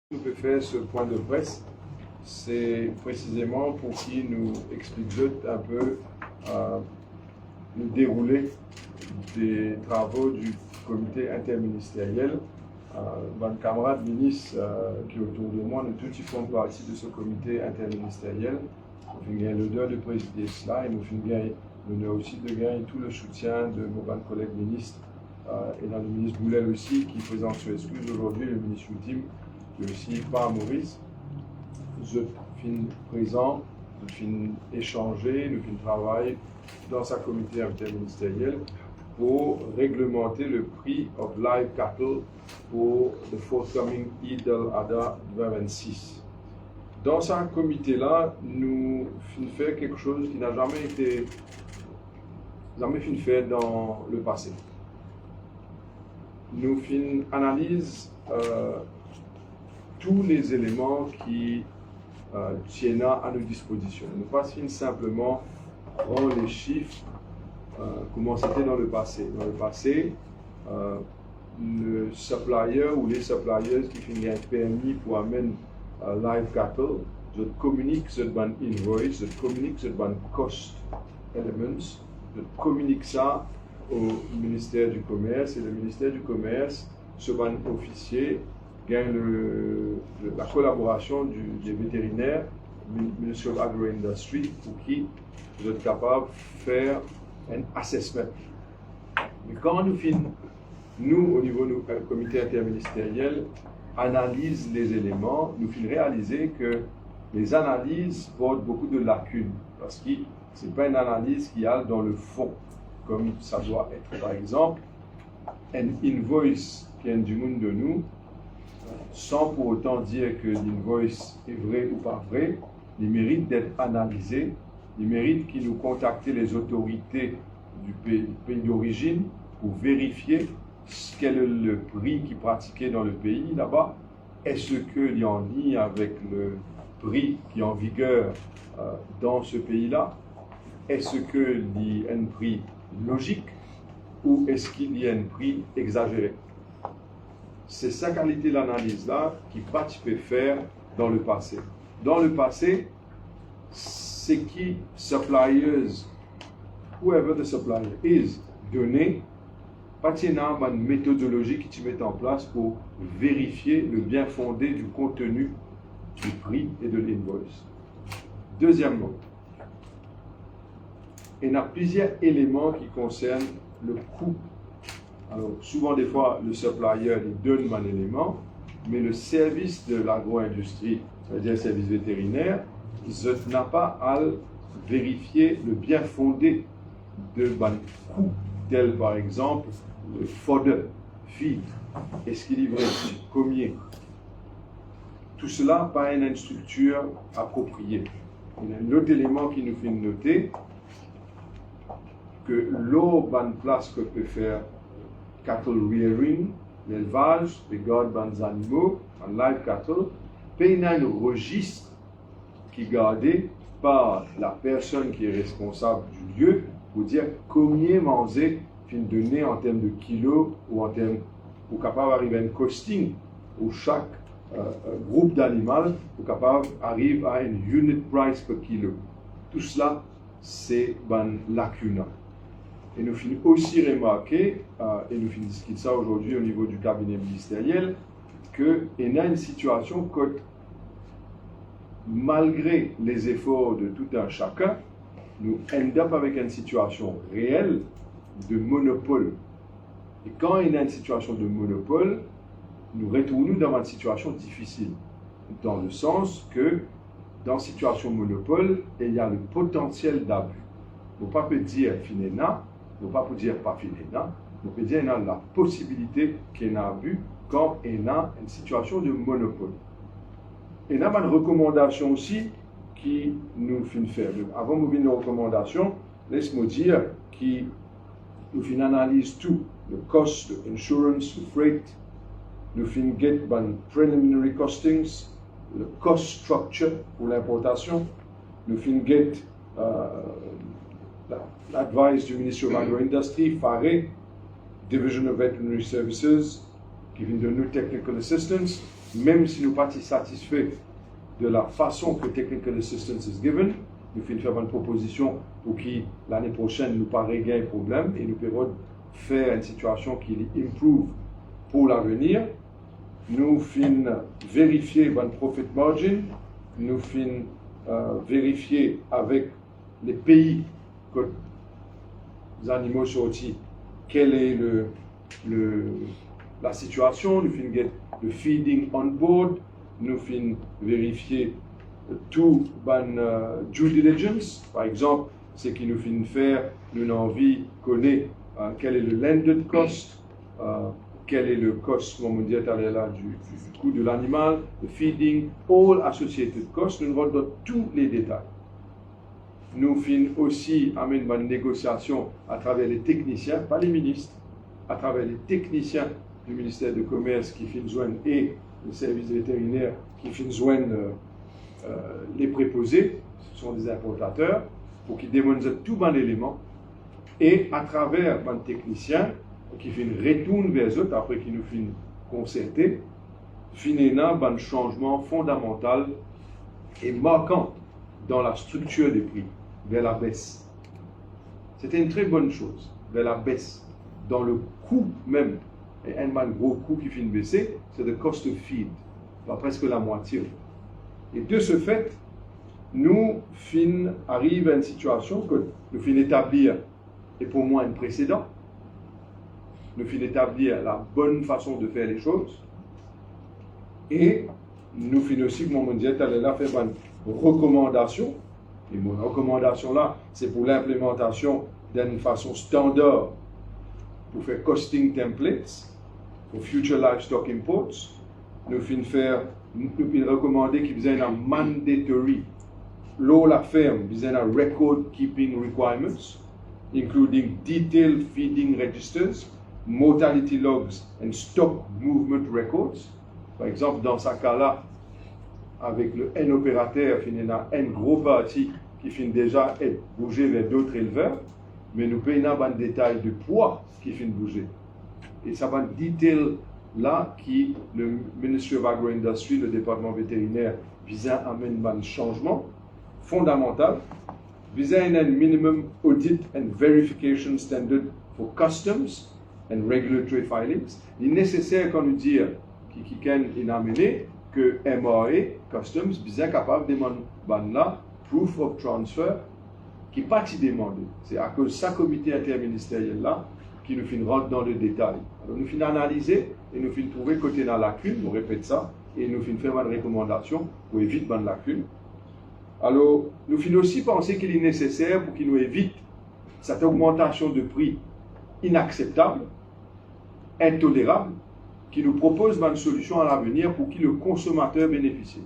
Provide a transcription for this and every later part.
Nous peut faire ce point de presse, c'est précisément pour qu'il nous explique un peu le déroulé des travaux du comité interministériel. Mon camarade ministre qui est autour de moi, nous tous font partie de ce comité interministériel. Nous avons l'honneur de présider cela et nous avons l'honneur aussi de gagner tout le soutien de mon collègue ministre et dans le ministre Boulel aussi qui présente ses excuses aujourd'hui, le ministre ultime. Et aussi par Maurice, je suis présent, je suis échangé, nous fin travail dans sa comité interministériel pour réglementer le prix of live cattle pour le forthcoming Eid al-Adha 2026. Dans ce comité-là, nous fin fait quelque chose qui n'a jamais fait dans le passé. Nous fin analyse tous les éléments qui tiennent à nos dispositions. Nous pas simplement prendre les chiffres comment c'était dans le passé. Dans le passé, le supplier ou les suppliers qui font un permis pour amener live cattle, je communique ce ban invoice, je communique ce ban cost elements, je communique ça au ministère du Commerce et le ministère du Commerce, ce ban officier, gagne la collaboration des vétérinaires, Ministry of Agro-Industry, pour qui vous êtes capable de faire un assessment. Mais quand nous, au niveau du comité interministériel, analyse les éléments, nous finissons réaliser que les analyses portent beaucoup de lacunes, parce que ce n'est pas une analyse qui a dans le fond, comme ça doit être. Par exemple, un invoice qui est du monde de nous, sans pour autant dire que l'invoice est vrai ou pas vrai, il mérite d'être analysé, il mérite qu'il nous contacte les autorités du pays d'origine pour vérifier quel est le prix qui est pratiqué dans le pays là-bas, est-ce qu'il est en ligne avec le prix qui est en vigueur dans ce pays-là, est-ce qu'il y a un prix logique ou est-ce qu'il y a un prix exagéré. C'est sa qualité d'analyse-là qui peut faire dans le passé. Dans le passé, c'est qui suppliers, whoever the supplier is, donné, pas une méthodologie qui tu mets en place pour vérifier le bien fondé du contenu du prix et de l'invoice. Deuxièmement, il y a plusieurs éléments qui concernent le coût. Alors, souvent, des fois, le supplier il donne un élément, mais le service de l'agro-industrie, c'est-à-dire le service vétérinaire, il n'a pas à vérifier le bien fondé de coût, tel par exemple le fodder, feed, est-ce qu'il est vrai, combien. Tout cela par une structure appropriée. Il y a un autre élément qui nous fait noter que l'eau, bonne place que peut faire cattle rearing, l'élevage, les gardes des animaux, en live cattle, paye un registre qui est gardé par la personne qui est responsable du lieu pour dire combien manger fin donné en termes de kilos ou en termes pour capable d'arriver à un costing où chaque groupe d'animaux pour capable arrive à une unit price per kilo. Tout cela, c'est une lacune. Et nous finissons aussi remarquer, et nous finissons ça aujourd'hui au niveau du cabinet ministériel, qu'il y a une situation que, malgré les efforts de tout un chacun, nous end up avec une situation réelle de monopole. Et quand il y a une situation de monopole, nous retournons dans une situation difficile, dans le sens que, dans une situation de monopole, il y a le potentiel d'abus. On ne peut pas dire finéna, on ne peut pas dire pas finéna, on peut dire qu'il y a la possibilité qu'il y ait un abus quand il y a une situation de monopole. Et il y a une recommandation aussi qui nous fait faire. Avant de vous une recommandation, laisse-moi dire que nous analysons tout, le cost, le insurance, le freight, nous get preliminary costings, le cost structure pour l'importation, nous get l'advice du Ministry of Agro-Industry, FARE, Division of Veterinary Services, giving the new technical assistance, même si nous ne sommes pas satisfaits de la façon que Technical Assistance is given, nous faisons faire une proposition pour que l'année prochaine nous pas régler un problème et nous pouvons faire une situation qui improve pour l'avenir. Nous faisons vérifier le profit margin, nous faisons vérifier avec les pays que les animaux sont sortis quelle est la situation, nous faisons le feeding on board, nous faisons vérifier tout due diligence. Par exemple, ce qui nous fait faire, nous avons envie de connaître quel est le landed cost, quel est le cost, comme on dit tout à l'heure, du coût de l'animal, le feeding, all associated costs, nous rentrons dans tous les détails. Nous faisons aussi amener une négociation à travers les techniciens, pas les ministres, à travers les techniciens du ministère du Commerce qui font joindre et le service vétérinaire qui font joindre les préposés, ce sont des importateurs, pour qu'ils démontrent tout bon élément, et à travers les techniciens qui font retourner vers eux, après qu'ils nous font concerter, finissent un changement fondamental et marquant dans la structure des prix, vers la baisse. C'était une très bonne chose, vers la baisse. Dans le coût même, et un gros coût qui finit de baisser, c'est le cost of feed, presque la moitié. Et de ce fait, nous arrivons à une situation que nous finissons établir, et pour moi un précédent, nous finissons établir la bonne façon de faire les choses, et nous finissons aussi, comme on disait, faire une recommandation. Et mon recommandation là, c'est pour l'implémentation d'une façon standard pour faire costing templates pour future livestock imports. Nous finissons recommander qu'ils aient un mandatory la ferme, ils aient un record keeping requirements, including detailed feeding registers, mortality logs and stock movement records. Par exemple, dans ce cas-là, avec le N opérateur, il y a un gros parti qui finit déjà être bougé vers d'autres éleveurs, mais nous payons un détail de poids qui finit bouger. Et ça va détail là qui le Ministry of Agro-Industry, le département vétérinaire, vise à amener un changement fondamental, vise à un minimum audit and verification standard for customs and regulatory filings. Il est nécessaire qu'on nous dise qui est amené que MRA, Customs, bien capable de demander là, proof of transfer, qui n'est pas demandé. C'est à cause de ce comité interministériel là qui nous fait rentrer dans le détail. Alors nous finissons analyser et nous finissons trouver côté dans la lacune, on répète ça, et nous finissons faire une recommandation pour éviter la lacune. Alors nous finissons aussi penser qu'il est nécessaire pour qu'il nous évite cette augmentation de prix inacceptable, intolérable, qui nous propose une solution à l'avenir pour que le consommateur bénéficie.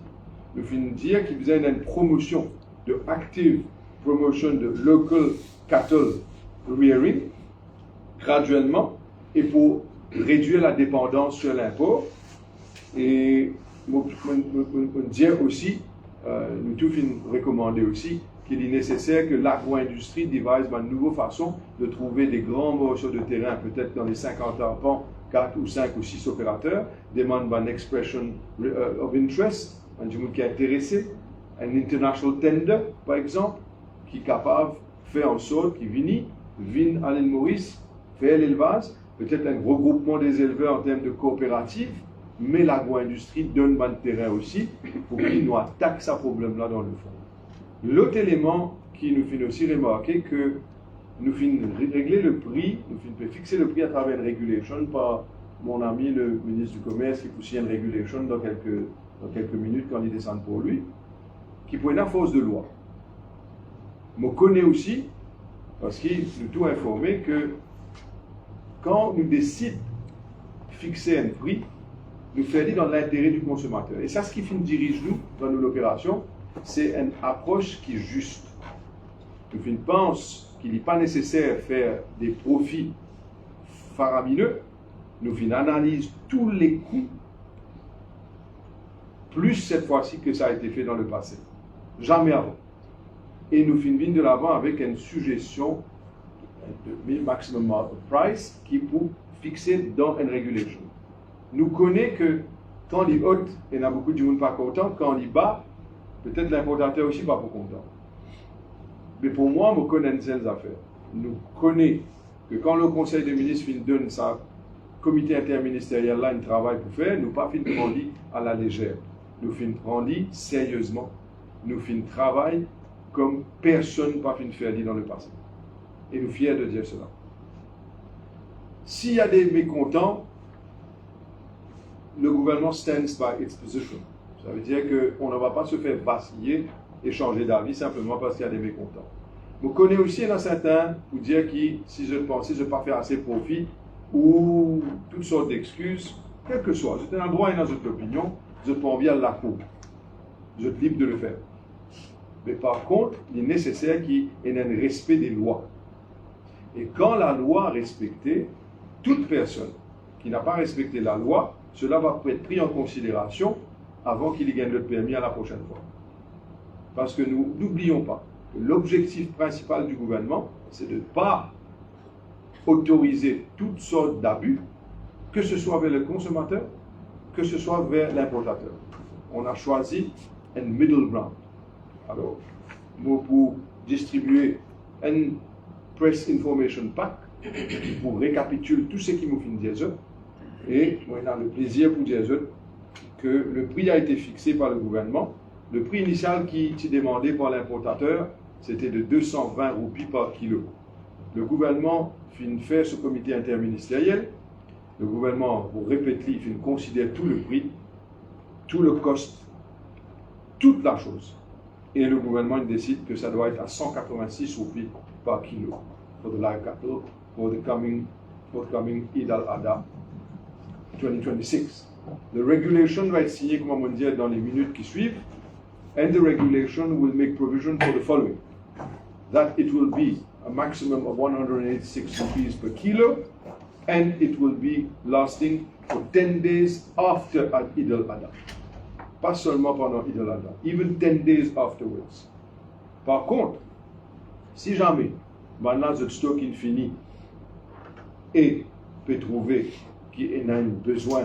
Nous finissons dire qu'il y a une promotion de active promotion de local cattle rearing graduellement et pour réduire la dépendance sur l'import. Et nous dire aussi, nous tous recommander aussi qu'il est nécessaire que l'agro-industrie devise une nouvelle façon de trouver des grands morceaux de terrain, peut-être dans les 50 enfants, 4 ou 5 ou 6 opérateurs, demande une expression of interest, un monde qui est intéressé, un international tender, par exemple, qui est capable de faire en sorte qu'il vienne à l'île Maurice, faire l'élevage, peut-être un regroupement des éleveurs en termes de coopérative, mais l'agro-industrie donne un terrain aussi pour qu'il nous attaque ce problème-là dans le fond. L'autre élément qui nous fait aussi remarquer que nous finissons régler le prix, nous finissons fixer le prix à travers une régulation par mon ami le ministre du Commerce qui pousse une régulation dans quelques minutes quand il descend pour lui, qui pourrait être une force de loi. Je connais aussi, parce qu'il nous tout informé que quand nous décidons de fixer un prix, nous faisons dans l'intérêt du consommateur. Et ça, ce qui dirige nous dans l'opération, c'est une approche qui est juste. Nous pensons qu'il n'est pas nécessaire de faire des profits faramineux. Nous analysons tous les coûts, plus cette fois-ci que ça a été fait dans le passé. Jamais avant. Et nous finissons de l'avant avec une suggestion de maximum price qui pour fixer dans une régulation. Nous connaissons que Quand on est haute, il y en a beaucoup de gens pas contents. Quand on est bas, peut-être l'importateur aussi pas content. Mais pour moi, je connais une seule affaire. Nous connaissons que quand le Conseil des ministres donne sa comité interministériel là un travail pour faire, nous ne pas prendre à la légère. Nous prendre sérieusement. Nous travail comme personne n'a pas faire dans le passé. Et nous sommes fiers de dire cela. S'il y a des mécontents, le gouvernement stands by its position. Ça veut dire qu'on ne va pas se faire vaciller et changer d'avis simplement parce qu'il y a des mécontents. Je connais aussi un certain pour dire que si je pensais je ne vais pas faire assez profit ou toutes sortes d'excuses, quel que soit, j'ai un droit et dans votre opinion, je peux envier à la cour. Je suis libre de le faire. Mais par contre, il est nécessaire qu'il y ait un respect des lois. Et quand la loi est respectée, toute personne qui n'a pas respecté la loi, cela va être pris en considération avant qu'il y gagne le permis à la prochaine fois. Parce que nous n'oublions pas que l'objectif principal du gouvernement, c'est de ne pas autoriser toutes sortes d'abus, que ce soit vers le consommateur, que ce soit vers l'importateur. On a choisi un middle ground. Alors, pour distribuer un press information pack, pour récapituler tout ce qui nous fait dire. Et on a le plaisir pour dire que le prix a été fixé par le gouvernement. Le prix initial qui était demandé par l'importateur, c'était de 220 roupies par kilo. Le gouvernement fait ce comité interministériel. Le gouvernement, pour répéter, il considère tout le prix, tout le cost, toute la chose. Et le gouvernement décide que ça doit être à 186 roupies par kilo for the live cattle for the forthcoming Eid al-Adha 2026. The regulation va être signé, comme on dit, dans les minutes qui suivent, and the regulation will make provision for the following: that it will be a maximum of 186 rupees per kilo, and it will be lasting for 10 days after Eid al-Adha. Pas seulement pendant Eid al-Adha, even 10 days afterwards. Par contre, si jamais maintenant le stock est fini et peut trouver qu'il a un besoin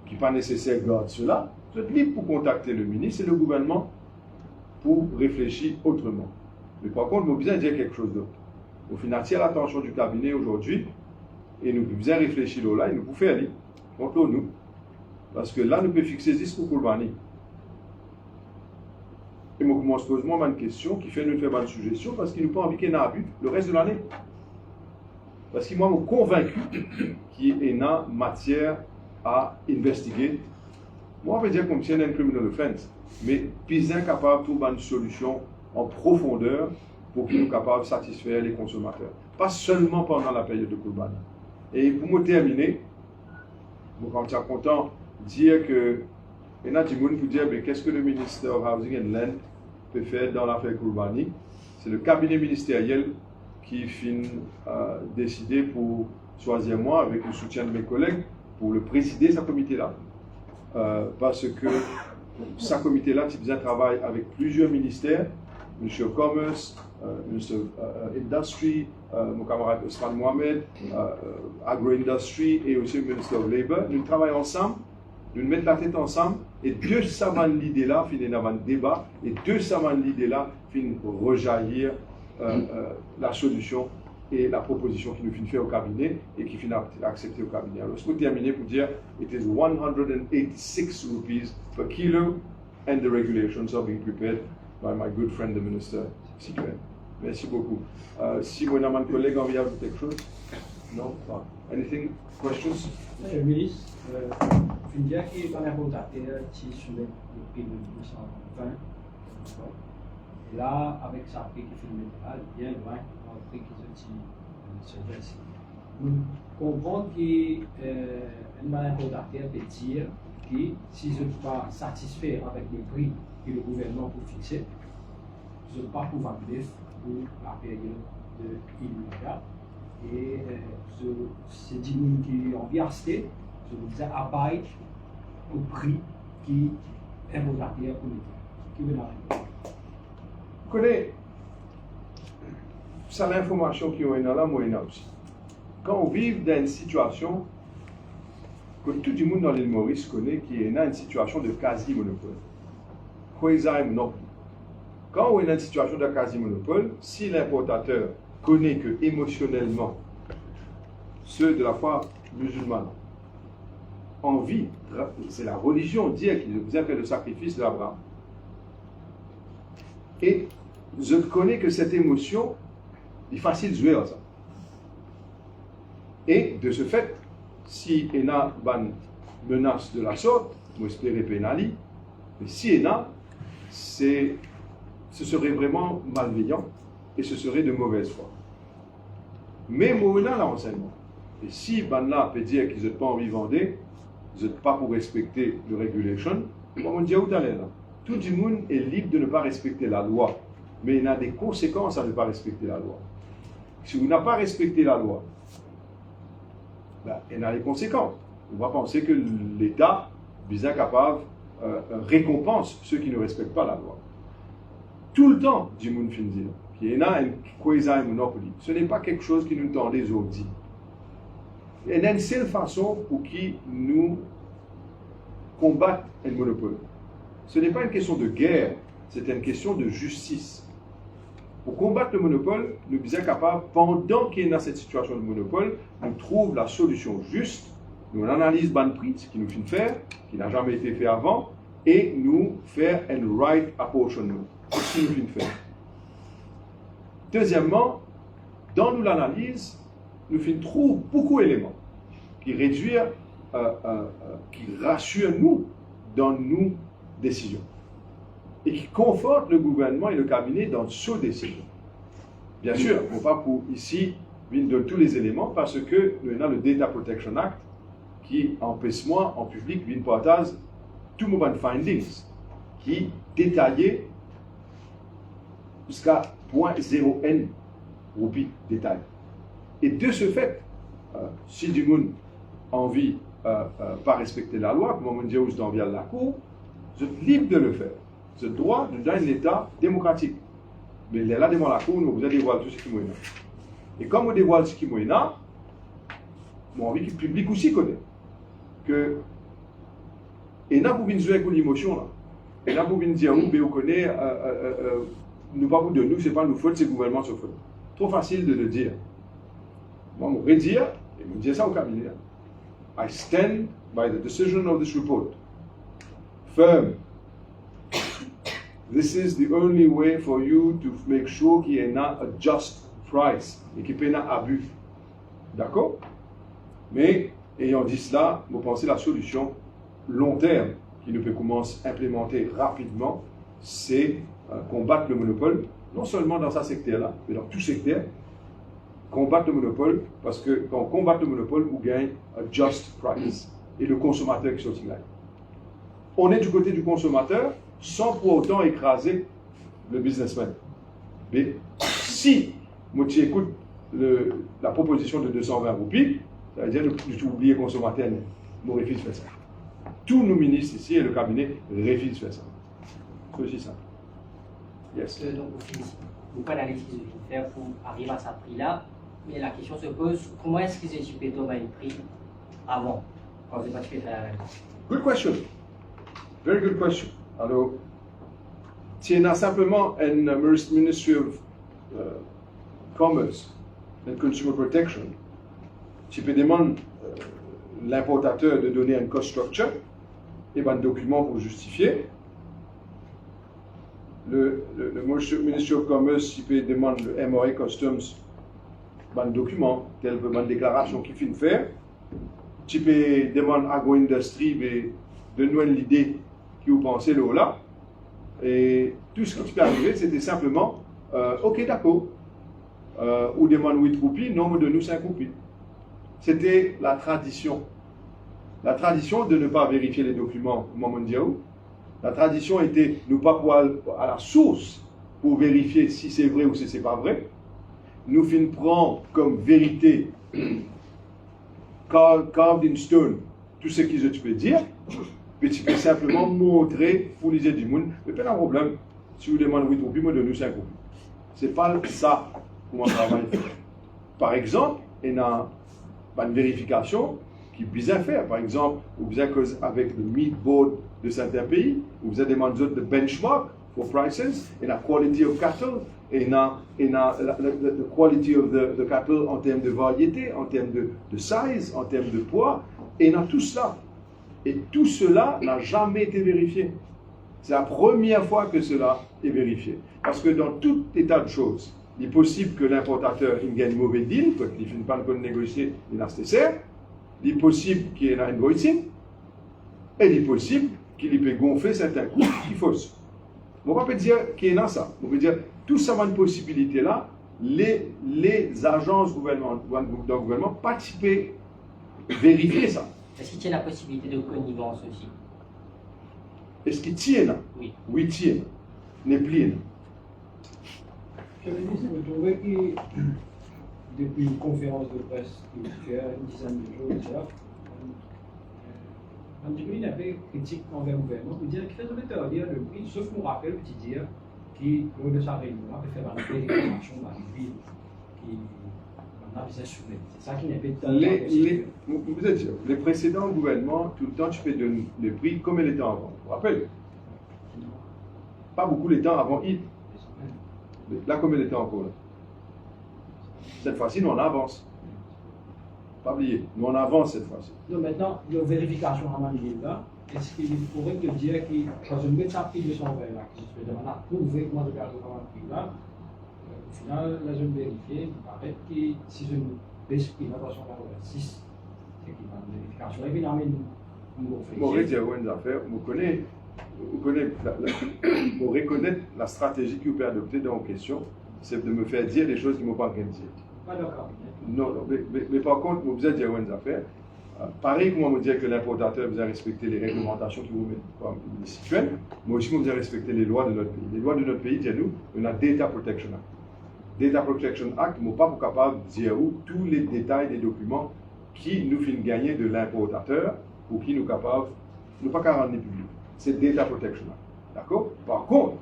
qui n'est pas nécessaire de garder cela, vous êtes libre pour contacter le ministre et le gouvernement pour réfléchir autrement. Mais par contre, nous avons besoin de dire quelque chose d'autre. Au final, attirer l'attention du cabinet aujourd'hui et nous avons besoin de réfléchir là et nous pouvons faire contre nous. Parce que là, nous pouvons fixer 10 pour Kourbani. Et moi, je pose une question qui fait nous faire une suggestion parce qu'il nous pas envie qu'il y ait un abus le reste de l'année. Parce que moi, je suis convaincu qu'il y a une matière à investiguer. Moi, on peut dire comme si il y a une criminal offense, mais plus incapable de trouver une solution en profondeur pour qu'il soit capable de satisfaire les consommateurs. Pas seulement pendant la période de Kourbani. Et pour me terminer, je suis content de dire que il y a des gens qui dire qu'est-ce que le ministère Housing and Land peut faire dans l'affaire Kourbani. C'est le cabinet ministériel qui a décidé pour choisir moi, avec le soutien de mes collègues, pour le présider ce comité-là. Parce que ce comité-là, il faisait un travail avec plusieurs ministères, Ministre Commerce, Ministre Industry, mon camarade Osman Mohamed, Agro-Industry et aussi le Ministre of Labour. Nous travaillons ensemble, nous mettons la tête ensemble et deux semaines l'idée-là, fin d'avoir un débat et deux semaines l'idée-là, fin rejaillir la solution et la proposition qui nous finit faire au cabinet et qui finit accepter au cabinet. Alors, je peux terminer pour dire it is 186 rupees per kilo and the regulations are being prepared by my good friend the Minister Sikren. Merci beaucoup. Si mon ami collègue a envie d'ajouter quelque chose? Non? Anything? Questions? Monsieur le ministre, je veux dire qu'il est en importateur qui soumet le prix de 220. Et là, avec sa prix qui fait le métal, bien loin du prix qui se verse. Nous comprenons qu'un importateur peut dire que si je ne suis pas satisfait avec le prix que le gouvernement peut fixer, je ne peux pas pouvoir vivre pour la période de l'immédiat. Et c'est des gens qui ont bien acheté, je vous disais, abide au prix qui est importateur pour nous. Qui veut la réponse? Vous connaissez, c'est l'information qui est là, moi aussi. Quand on vit dans une situation tout le monde dans l'île Maurice connaît qu'il y a une situation de quasi-monopole. Quasi-monopole. Quand on est dans une situation de quasi-monopole, si l'importateur connaît que émotionnellement, ceux de la foi musulmane envie, c'est la religion dit qu'il vous a fait le sacrifice d'Abraham. Et je connais que cette émotion est facile de jouer à ça. Et de ce fait, si il y a une menace de la sorte, je espère pénali, mais si il y a, ce serait vraiment malveillant et ce serait de mauvaise foi. Mais moi, on a l'enseignement. Et si là peut dire qu'ils n'ont pas envie de vendre, ils n'ont pas pour respecter le regulation, on dit où d'aller là. Tout le monde est libre de ne pas respecter la loi, mais il y a des conséquences à ne pas respecter la loi. Si vous n'avez pas respecté la loi, il y a des conséquences. On va penser que l'État est capable récompense ceux qui ne respectent pas la loi. Tout le temps, dit moun fin dire, qu'il y a une quasi-monopoly. Ce n'est pas quelque chose qui nous tend les autres dit. Il y a une seule façon pour qui nous combattre un monopole. Ce n'est pas une question de guerre, c'est une question de justice. Pour combattre le monopole, nous sommes capables, pendant qu'il y a dans cette situation de monopole, nous trouvons la solution juste, nous analysons le prix, ce qui nous fait faire, qui n'a jamais été fait avant, et nous faire un right apportionment, ce qui nous fait faire. Deuxièmement, dans l'analyse, nous trouvons beaucoup d'éléments qui réduisent, qui rassurent nous dans nos décisions et qui confortent le gouvernement et le cabinet dans ses décisions. Bien sûr, on ne va pas pour ici donner tous les éléments parce que nous avons le Data Protection Act qui empêche moi en public de partager tous mes findings qui détaillent jusqu'à 0.0n roupies détail. Et de ce fait, si du monde envie pas respecter la loi, comme on dit dans la cour, vous êtes libre de le faire. Vous êtes droit dans un État démocratique. Mais là, devant la cour, nous vous allez dévoiler tout ce qui est là. Et comme on dévoile ce qui est là, moi, envie que le public aussi connaît. Que, et là, vous venez jouer avec l'émotion là. Et là, vous venez dire, vous connaissez, nous pas vous de nous, c'est pas nous faute, c'est le gouvernement sur faute. Trop facile de le dire. Moi, je vais dire, et je dis ça au cabinet. I stand by the decision of this report. Firm. This is the only way for you to make sure qu'il y ait a just price et qu'il n'y ait pas abus. D'accord? Mais, ayant dit cela, vous pensez la solution long terme qui nous peut commencer à implémenter rapidement, c'est combattre le monopole, non seulement dans ce secteur-là, mais dans tout secteur. Combattre le monopole, parce que quand on combat le monopole, on gagne un just price. Et le consommateur qui sortit là. On est du côté du consommateur sans pour autant écraser le businessman. Mais si moi tu écoutes la proposition de 220 roupies, ça veut dire que tu oublies le consommateur. Nous refusons de faire ça. Tous nos ministres ici et le cabinet refusent de faire ça. C'est aussi ça. Yes. Donc, vous pas l'analyse qu'ils ont faire pour arriver à ce prix-là. Mais la question se pose, comment est-ce qu'ils ont équipé Thomas le prix avant, quand vous n'avez pas fait l'analyse? Good question. Very good question. Alors, il y a simplement un Ministry of Commerce and Consumer Protection qui peut demander l'importateur de donner un cost structure et un document pour justifier. Le Ministry of Commerce qui peut demander le MOA Customs un document, tel que une déclaration qu'il fait faire. Tu peux demander à l'industrie de nous l'idée que vous pensez là. Et tout ce qui peut arriver, c'était simplement ok, d'accord. Ou demande 8 roupies, non, de nous 5 roupies. C'était la tradition. La tradition de ne pas vérifier les documents au moment de la tradition était de ne pas aller à la source pour vérifier si c'est vrai ou si ce n'est pas vrai. Nous prenons comme vérité, carved in stone, tout ce que tu peux dire, puis tu peux simplement montrer pour les du monde. Mais pas de problème, si vous demandez 8 roupies, moi de nous 5 roupies. Ce n'est pas ça comment on travaille. Par exemple, il y a une vérification qui bien faire. Par exemple, ou bien avec le meat board de certains pays, ou bien des mandats de benchmark for prices, et la quality of cattle, et la quality of the cattle en termes de variété, en termes de size, en termes de poids, et dans tout cela. Et tout cela n'a jamais été vérifié. C'est la première fois que cela est vérifié. Parce que dans tout état de choses, il est possible que l'importateur gagne un mauvais deal, parce qu'il ne finit pas de négocier une nécessaire. Il est possible qu'il y ait un invoicing. Et il est possible qu'il peut gonfler certains coûts qui faussent. On ne va pas dire qu'il y a ça. On peut dire tout ça, une possibilité-là, les agences gouvernement participer, vérifier ça. Est-ce qu'il y a la possibilité de connivence aussi? Est-ce qu'il tient? Oui. Oui, tient. N'est plus. Je me dis, vous trouvez que depuis une conférence de presse qui fait une dizaine de jours déjà, il y avait critique envers le gouvernement pour dire qu'il faisait dire le prix, sauf qu'on rappelle, petit dire, qui, lors de sa réunion, a fait une déclaration dans la ville qui en a besoin de soumettre. C'est ça qui n'est pas vous êtes sûr, les précédents gouvernements, tout le temps, tu fais le prix comme il était avant. Vous vous rappelez? Pas beaucoup de temps avant il. Là, comme il était encore là. Cette fois-ci, nous on avance. Pas oublier, nous on avance cette fois-ci. Donc maintenant, la vérification à là, est-ce qu'il est correct de dire que dans une méthode prix de 220 là, qui se fait demander à prouver comment je garde le prix là, au final, la zone vérifiée, il paraît que si je baisse prix là, dans son 6, c'est qu'il y a une vérification. Évidemment, nous réfléchissons. Une affaire, vous reconnaître la stratégie que vous pouvez adopter dans vos questions, c'est de me faire dire des choses qui ne m'ont pas rien dit. Ah, d'accord. Non, mais par contre, vous avez dit une affaire. Pareil que moi, me dire que l'importateur vous a respecté les réglementations qui vous mettent les situelles, moi aussi, vous avez respecté les lois de notre pays. Les lois de notre pays, disent-nous, on a Data Protection Act. Data Protection Act, nous ne sommes pas capables de dire où tous les détails des documents qui nous font gagner de l'importateur ou qui nous capables, nous pas capables de rendre public. C'est Data Protection Act. D'accord? Par contre,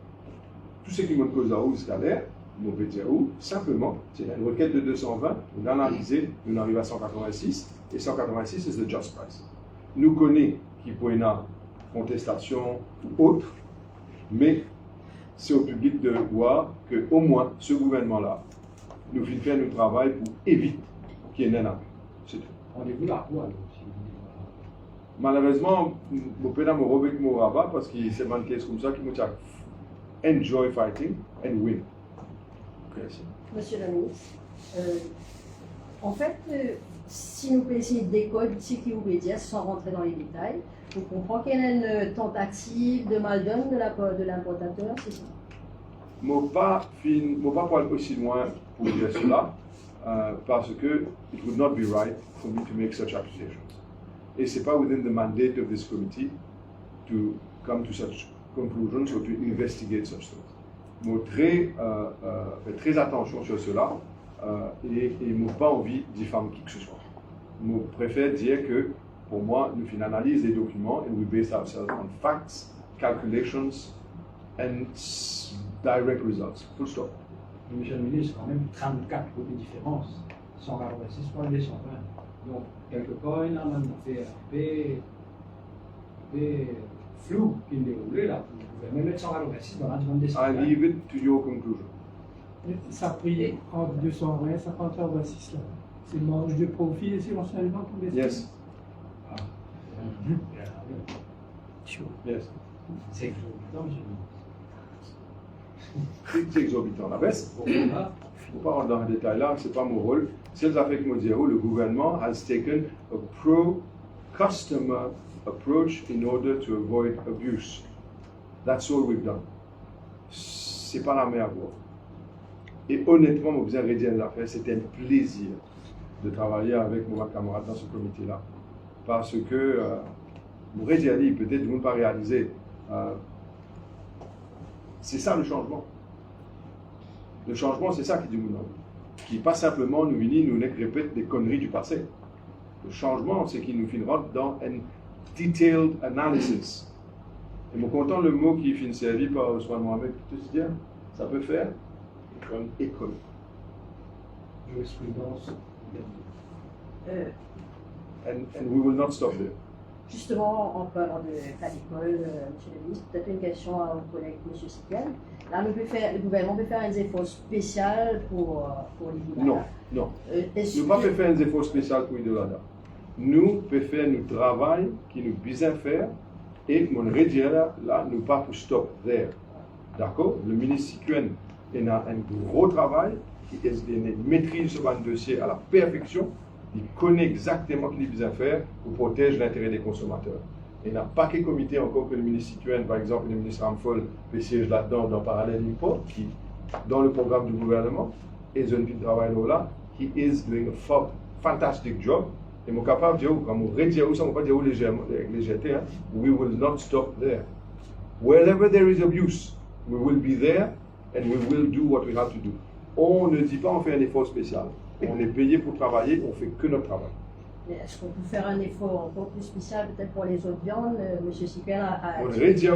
tout ce qui me cause à où scalaire, on peut dire où, simplement, c'est une requête de 220, on a analysé, on arrive à 186, et 186, c'est le just price. Nous connaissons qui peut y avoir contestation ou autre, mais c'est au public de voir qu'au moins, ce gouvernement-là, nous fait notre travail pour éviter qu'il y ait un abus. C'est tout. Rendez-vous là, quoi? Malheureusement, je ne peux pas me remettre mon rabat parce que c'est une case comme ça qui me dit enjoy fighting and win. Monsieur le ministre, en fait, si nous pouvons essayer de décoder ce qui vous veut dire sans rentrer dans les détails, on comprend qu'il y a une tentative de mal-donne de la part de l'importateur, c'est ça? Je ne vais pas aller aussi loin pour dire cela parce que it would not be right for me to make such accusations. Et ce n'est pas within the mandate of this committee to come to such conclusions or to investigate such things. Je fais très attention sur cela et je n'ai pas envie de diffamer qui que ce soit. Je préfère dire que pour moi, nous faisons une analyse des documents et we base ourselves on facts, calculations and direct results. Full stop. Monsieur le ministre, quand même 34 de différence. 146 pour les 120. Donc, quelque part, il y a une affaire un peu floue qui est déroulée là. Vous pouvez même mettre 146 dans la demande des 120. I leave it to your conclusion. Ça pris entre 220 et 186 là. C'est le marge de profit essentiellement pour les Yes. Ah. Yes. C'est exorbitant, monsieur le ministre. C'est exorbitant. La baisse. Bon, là, Il ne faut pas rentrer dans les détails là, ce n'est pas mon rôle. C'est les affaires qui me disent le gouvernement has taken a pro-customer approach in order to avoid abuse. That's all we've done. Ce n'est pas la meilleure voie. Et honnêtement, je vous ai redit les affaires, c'était un plaisir de travailler avec mon camarade dans ce comité-là. Parce que, vous avez dit, peut-être vous ne pas réaliser, c'est ça le changement. Le changement, c'est ça qui dit nous. Qui n'est pas simplement nous venir, nous répéter des conneries du passé. Le changement, c'est qu'il nous finira dans un detailed analysis. Et je suis content le mot qui finit servi par Ousmane Mohamed, tout se dire, ça peut faire une école. jurisprudence. and we will not stop there. Justement, en parlant de cas d'école, Monsieur le ministre, peut-être une question à mon collègue Monsieur Sikel. Là, le gouvernement peut faire un effort spécial pour les Non, non. Nous ne pouvons pas faire un effort spécial pour Idolada. Nous pouvons faire notre travail qui nous besoin faire et mon redire là, nous pas pour stop there. D'accord? Le ministre Sikuen a un gros travail, il maîtrise ce dossier à la perfection, il connaît exactement ce qu'il a besoin de faire pour protéger l'intérêt des consommateurs. Il n'y a pas que comité encore que le ministre Sikuen, par exemple, le ministre Ramphol, fait siège là-dedans dans Parallèle Import, qui, dans le programme du gouvernement, et je ne travaille là, he is doing a fantastic job. Et je suis capable de dire, comme on redire, on ne va pas dire légèreté, we will not stop there. Wherever there is abuse, we will be there and we will do what we have to do. On ne dit pas on fait un effort spécial. On est payé pour travailler, on ne fait que notre travail. Est-ce qu'on peut faire un effort encore plus spécial peut-être pour les autres viandes? Monsieur Sikuen a On dit,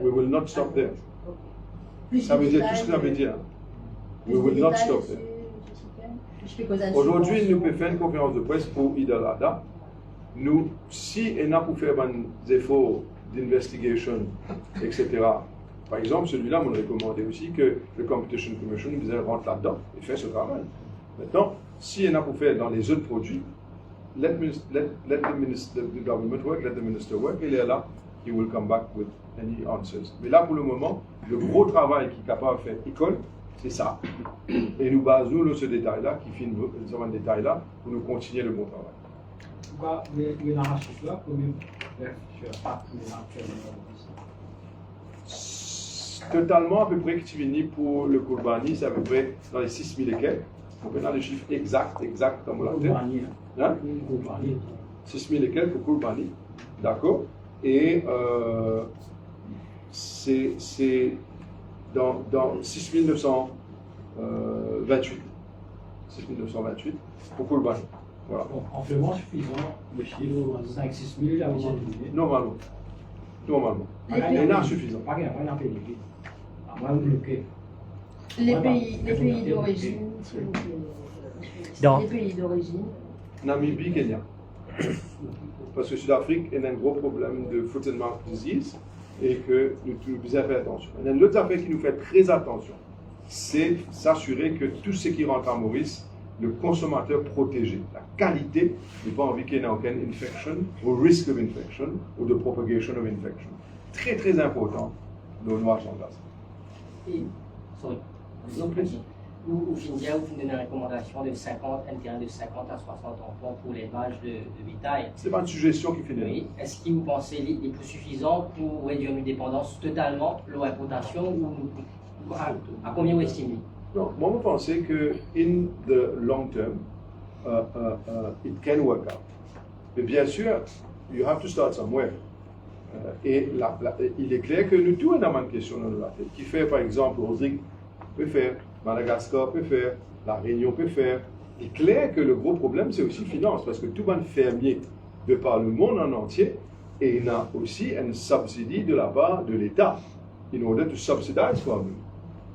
we will not stop there. Ça veut dire tout ce que ça veut dire. We will not stop there. Aujourd'hui, nous pouvons faire une conférence de presse pour Idolada. Nous, si on a pour faire des efforts d'investigation, etc., par exemple, celui-là, on recommandait aussi que le Competition Commission rentre là-dedans et fait ce travail. Maintenant, si on a pour faire dans les autres produits, let the government work, let the minister work, il est là, he will come back with any answers. Mais là, pour le moment, le gros travail qu'il est capable de faire école, c'est ça. Et nous basons sur ce détail-là, qui finit sur un détail-là, pour nous continuer le bon travail. Pourquoi vous avez un chiffre là, combien sur pas totalement, à peu près, que tu finis pour le Kourbani, c'est à peu près dans les 6 000 et quelques. On peut dans les chiffres exacts comme on l'a fait. Hein? 6 000 et quelques pour Kourbani. D'accord? Et c'est dans 6 928. 6 928 pour Kourbani. Voilà. Amplement suffisant, le chiffre 5-6 000, là, vous avez Normalement. Il y en a suffisant. Pas rien, pas rien. À moins de bloquer. Les pays d'origine, s'il vous plaît. Les pays d'origine. Namibie, Kenya. Parce que Sud-Afrique a un gros problème de foot and mouth disease et que nous devons faire attention. Il y a une autre affaire qui nous fait très attention, c'est s'assurer que tout ce qui rentre à Maurice, le consommateur protégé. La qualité, n'est pas envie qu'il n'y ait aucune infection, ou risk of infection, ou de propagation of infection. Très très important, nos noirs en glace. Et, donc, au Findia, vous donnez une recommandation de 50, un terrain de 50 à 60 emplois pour l'élevage de bétail. Ce n'est pas une suggestion qui fait des. Oui. Est-ce que vous pensez les plus suffisants pour réduire une dépendance totalement de l'importation ou à combien vous estimez? Non, moi, je pense que in the long term, it can work out. Mais bien sûr, you have to start somewhere. Et il est clair que nous tous avons une question dans la tête. Qui fait, par exemple, Rosic peut faire, Madagascar peut faire, La Réunion peut faire. Il est clair que le gros problème, c'est aussi finance, parce que tout le monde fermier de par le monde en entier, et il y a aussi un subside de la part de l'État, in order to subsidize farming.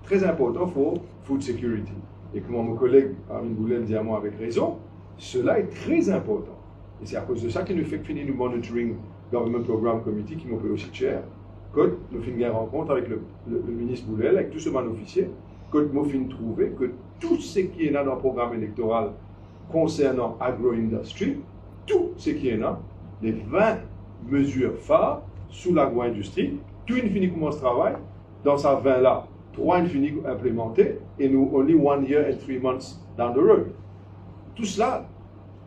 Très important pour food security. Et comme mon collègue Armin Boulel dit à moi avec raison, cela est très important. Et c'est à cause de ça qu'il nous fait finir le Monitoring Government Program Committee qui m'appelle aussi cher. Quand nous finissons une rencontre avec le ministre Boulel, avec tout ce man officier, quand nous finissons trouver que tout ce qui est là dans le programme électoral concernant agro-industry, tout ce qui est là, les 20 mesures phares sous l'agro-industrie, tout une finit commence travail dans sa 20 là. 3 infinis implémentés et nous only 1 year and 3 months down the road. Tout cela,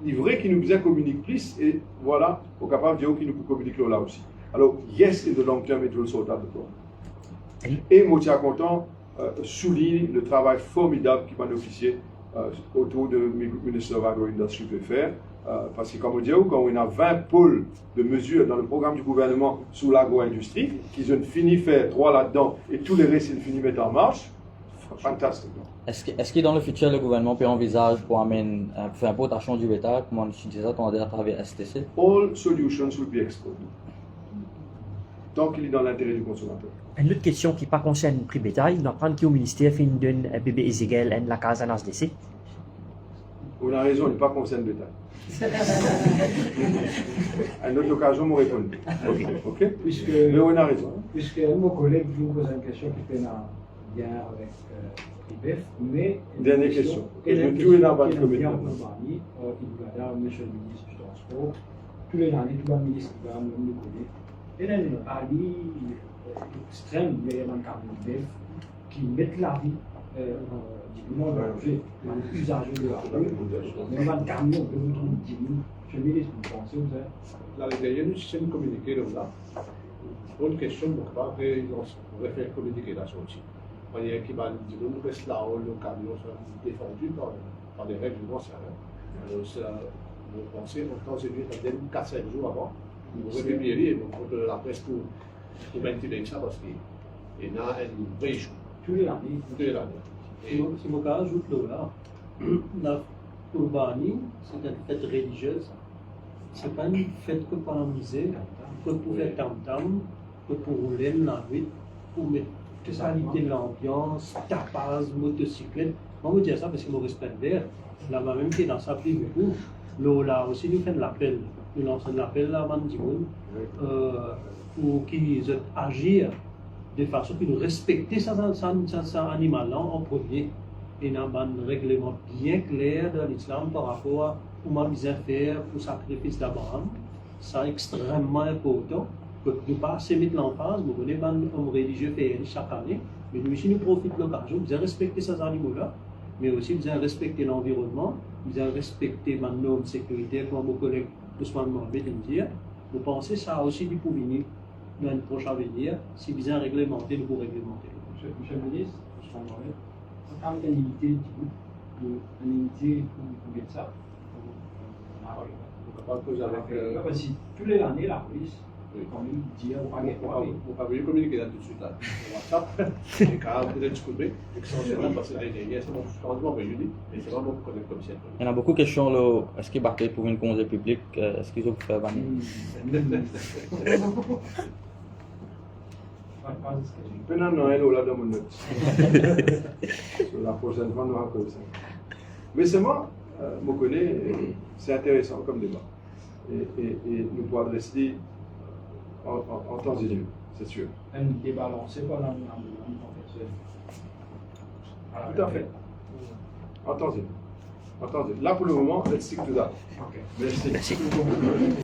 il est vrai qu'il nous besoin communiquer plus et voilà, au capable de dire qu'il nous peut communiquer là aussi. Alors, yes, in the long term, it will sort out the problem. Et moi, je suis content, souligne le travail formidable qui m'a officier autour de Minister of Agro-Industry peut faire. Parce que, comme on dit, quand on a 20 pôles de mesures dans le programme du gouvernement sous l'agro-industrie, qu'ils ont fini de faire 3 là-dedans et tous les restes, ils finissent de mettre en marche, fantastique. Est-ce que dans le futur, le gouvernement peut envisager pour amener faire importation du bétail, comme on utilise ça à travers STC? All solutions will be explored. Tant qu'il est dans l'intérêt du consommateur. Une autre question qui ne concerne le prix bétail, on apprend qu'au ministère fait une bébé Ezekiel et la case en SDC. On a raison, il n'est pas concerné le bétail. À une autre occasion, vous répondez. Ok? Puisque, Mais on a raison. puisque un de mes collègues vous pose une question qui fait un lien avec l'IBEF, mais. Dernière question. Et Je la vais tout question dans qui votre est bien comité. pour Barnier, il va dire, monsieur le ministre du Transport, tous les années, tout le ministre qui va nous connaître. Et là, il y a un pari extrême, il y a un camion d'IBEF qui met la vie du monde en danger, l'usage de la rue, mais un camion que vous trouvez 10 000. Monsieur le ministre, vous pensez, vous savez? Là, les gars, nous sommes communiqués là. Bonne question, donc pas que on pourrait faire communiquer la sortie. Il y a qui va dire nous reste là où le camion soit défendu par des règlements sérieux. Alors ça, vous pensez, en temps et lieu, ça donne 4-5 jours avant. Vous républiez donc la presse pour ventiler ça parce qu'il y a un vrai jour. Tous les années. Tous les années. Et Si mon cas ajoute là, la Urbanie, c'est une fête religieuse. C'est pas une fête que pour amuser, que pour faire tam-tam, que pour rouler la nuit, pour mettre qualité de l'ambiance, tapas, motocyclette. Moi, je dis ça parce que je respecte l'air. Là-bas, même qui est dans sa pli beaucoup, là aussi, nous faisons l'appel. Nous lançons l'appel à Mandimoun pour qu'ils agissent de façon qu'ils respectent cet animal-là en premier. Il y a un règlement bien clair dans l'islam par rapport à comment ils faire pour le sacrifice d'Abraham. C'est extrêmement important que nous ne pas se mettre l'emphase, nous connaissons pas comme religieux faire chaque année, mais nous aussi nous profitons de l'occasion, nous devons respecter ces animaux-là, mais aussi nous devons respecter l'environnement, nous devons respecter ma norme sécuritaire, comme mon collègue Ousmane Mohamed me dit. Nous pensons que ça a aussi du pour venir dans le prochain avenir, si nous devons réglementer, nous pouvons réglementer. Monsieur le ministre, Ousmane Mohamed, en termes d'animité, l'animité pour mettre ça, on va poser avec. Si tous les années, la police, quand même, dit au paquet quoi. On va venir communiquer là tout de suite là. Sur WhatsApp, et quand vous êtes discuté, extensionnel parce que l'année dernière, c'est mon changement réuni, et c'est vraiment pour connaître comme ça. Il y en a beaucoup de questions là. Est-ce qu'ils battent pour une congé publique? Est-ce qu'ils ont fait banner? Maintenant, non, elle est là dans mon note. Sur la prochaine fois, nous allons comme ça. Mais c'est moi, je connais, c'est intéressant comme débat. Et nous pouvons adresser en temps et lieu, c'est sûr. Un débat lancé par la professeur. Tout à fait. En temps et lieu. Là, pour le moment, let's stick to that. Ok. Merci.